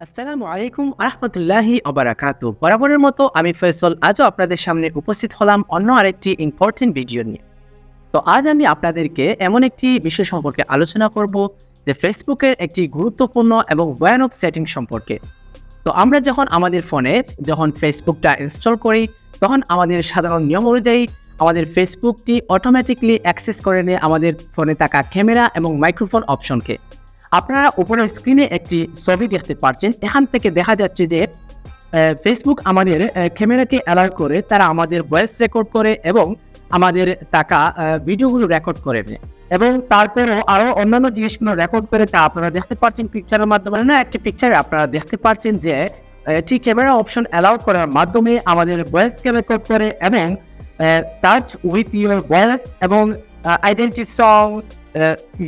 আসসালামু আলাইকুম আহমতুল্লাহি অবরাকাতু। বরাবরের মতো আমি ফয়সল আজও আপনাদের সামনে উপস্থিত হলাম অন্য আরেকটি ইম্পর্টেন্ট ভিডিও নিয়ে। তো আজ আমি আপনাদেরকে এমন একটি বিষয় সম্পর্কে আলোচনা করব যে ফেসবুকের একটি গুরুত্বপূর্ণ এবং ভয়ানক সেটিং সম্পর্কে। তো আমরা যখন আমাদের ফোনে ফেসবুকটা ইনস্টল করি, তখন আমাদের সাধারণ নিয়ম অনুযায়ী আমাদের ফেসবুকটি অটোমেটিকলি অ্যাক্সেস করে নেয় আমাদের ফোনে থাকা ক্যামেরা এবং মাইক্রোফোন অপশনকে। আপনারা উপরের স্ক্রিনে একটি ছবি দেখতে পাচ্ছেন। এখান থেকে দেখা যাচ্ছে যে ফেসবুক আমাদের ক্যামেরাকে অ্যালাউ করে, তারা আমাদের ভয়েস রেকর্ড করে এবং আমাদের থাকা ভিডিওগুলো রেকর্ড করে নেয় এবং তারপরেও আরও অন্যান্য জিনিসগুলো রেকর্ড করে তা আপনারা দেখতে পাচ্ছেন পিকচারের মাধ্যমে। না, একটি পিকচারে আপনারা দেখতে পাচ্ছেন যে এটি ক্যামেরা অপশন অ্যালাউ করার মাধ্যমে আমাদের ভয়েসকে রেকর্ড করে এবং টাচ উইথ ইউর ভয়েস এবং identity song,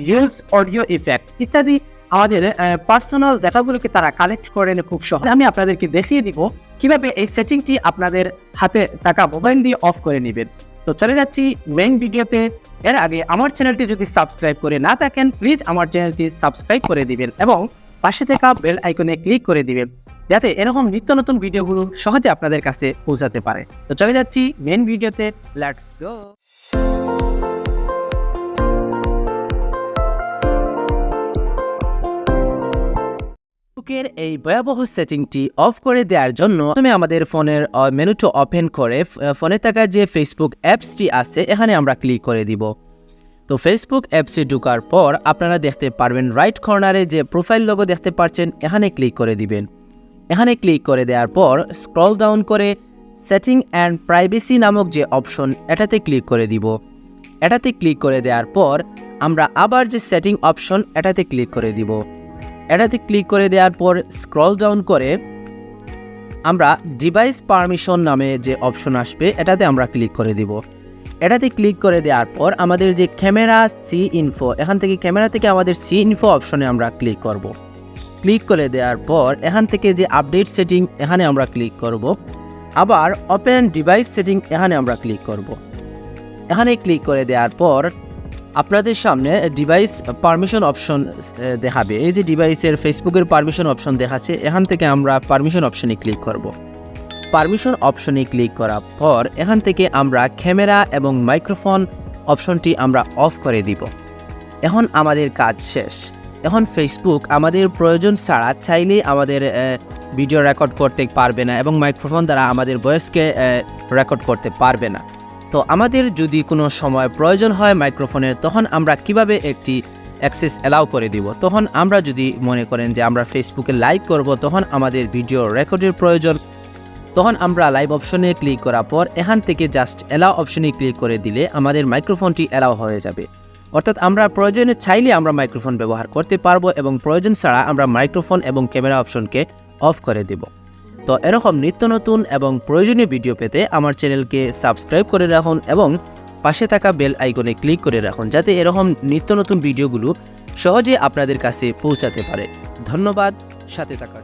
use audio effect ইত্যাদি আমাদের পার্সোনাল ডাটাগুলোকে তারা কালেক্ট করে নেয় খুব সহজে। আমি আপনাদেরকে দেখিয়ে দিব কিভাবে এই সেটিংটি আপনাদের হাতে থাকা মোবাইল দিয়ে অফ করে নেবেন। তো চলে যাচ্ছি মেইন ভিডিওতে। এর আগে আমার চ্যানেলটি যদি সাবস্ক্রাইব করে না থাকেন, প্লিজ আমার চ্যানেলটি সাবস্ক্রাইব করে দিবেন এবং পাশে থাকা বেল আইকনে ক্লিক করে দিবেন, যাতে এরকম নিত্য নতুন ভিডিওগুলো সহজে আপনাদের কাছে পৌঁছাতে পারে। তো চলে যাচ্ছি মেইন ভিডিওতে, লেটস গো। ফেসবুকের এই ভয়াবহ সেটিংটি অফ করে দেওয়ার জন্য প্রথমে আমাদের ফোনের মেনুটি ওপেন করে ফোনে থাকা যে ফেসবুক অ্যাপসটি আছে এখানে আমরা ক্লিক করে দিব। তো ফেসবুক অ্যাপসে ঢোকার পর আপনারা দেখতে পারবেন রাইট কর্নারে যে প্রোফাইল লোগো দেখতে পাচ্ছেন, এখানে ক্লিক করে দিবেন। এখানে ক্লিক করে দেওয়ার পর স্ক্রল ডাউন করে সেটিং অ্যান্ড প্রাইভেসি নামক যে অপশন, এটাতে ক্লিক করে দিব। এটাতে ক্লিক করে দেওয়ার পর আমরা আবার যে সেটিং অপশন, এটাতে ক্লিক করে দিব। এটাতে ক্লিক করে দেওয়ার পর স্ক্রল ডাউন করে আমরা ডিভাইস পারমিশন নামে যে অপশন আসবে, এটাতে আমরা ক্লিক করে দিব। এটাতে ক্লিক করে দেওয়ার পর আমাদের যে ক্যামেরা সি ইনফো, এখান থেকে ক্যামেরা থেকে আমাদের সি ইনফো অপশনে আমরা ক্লিক করব। ক্লিক করে দেওয়ার পর এখান থেকে যে আপডেট সেটিং, এখানে আমরা ক্লিক করব। আবার ওপেন ডিভাইস সেটিং, এখানে আমরা ক্লিক করব। এখানে ক্লিক করে দেওয়ার পর আপনাদের সামনে ডিভাইস পারমিশন অপশন দেখাবে। এই যে ডিভাইসের ফেসবুকের পারমিশন অপশন দেখাচ্ছে, এখান থেকে আমরা পারমিশন অপশনে ক্লিক করব। পারমিশন অপশনে ক্লিক করার পর এখান থেকে আমরা ক্যামেরা এবং মাইক্রোফোন অপশনটি আমরা অফ করে দিব। এখন আমাদের কাজ শেষ। এখন ফেসবুক আমাদের প্রয়োজন ছাড়া চাইলেই আমাদের ভিডিও রেকর্ড করতে পারবে না এবং মাইক্রোফোন দ্বারা আমাদের ভয়েসকে রেকর্ড করতে পারবে না। তো আমাদের যদি কোনো সময় প্রয়োজন হয় মাইক্রোফোনের, তখন আমরা কিভাবে একটি অ্যাক্সেস অ্যালাউ করে দিব। তখন আমরা যদি মনে করেন যে আমরা ফেসবুকে লাইভ করব, তখন আমাদের ভিডিও রেকর্ডের প্রয়োজন, তখন আমরা লাইভ অপশনে ক্লিক করার পর এখান থেকে জাস্ট অ্যালাউ অপশনে ক্লিক করে দিলে আমাদের মাইক্রোফোনটি অ্যালাউ হয়ে যাবে। অর্থাৎ আমরা প্রয়োজনে চাইলে আমরা মাইক্রোফোন ব্যবহার করতে পারবো এবং প্রয়োজন ছাড়া আমরা মাইক্রোফোন এবং ক্যামেরা অপশনকে অফ করে দেব। তো এরকম নিত্য নতুন এবং প্রয়োজনীয় ভিডিও পেতে আমার চ্যানেলকে সাবস্ক্রাইব করে রাখুন এবং পাশে থাকা বেল আইকনে ক্লিক করে রাখুন, যাতে এরকম নিত্য নতুন ভিডিওগুলো সহজে আপনাদের কাছে পৌঁছাতে পারে। ধন্যবাদ সাথে থাকার।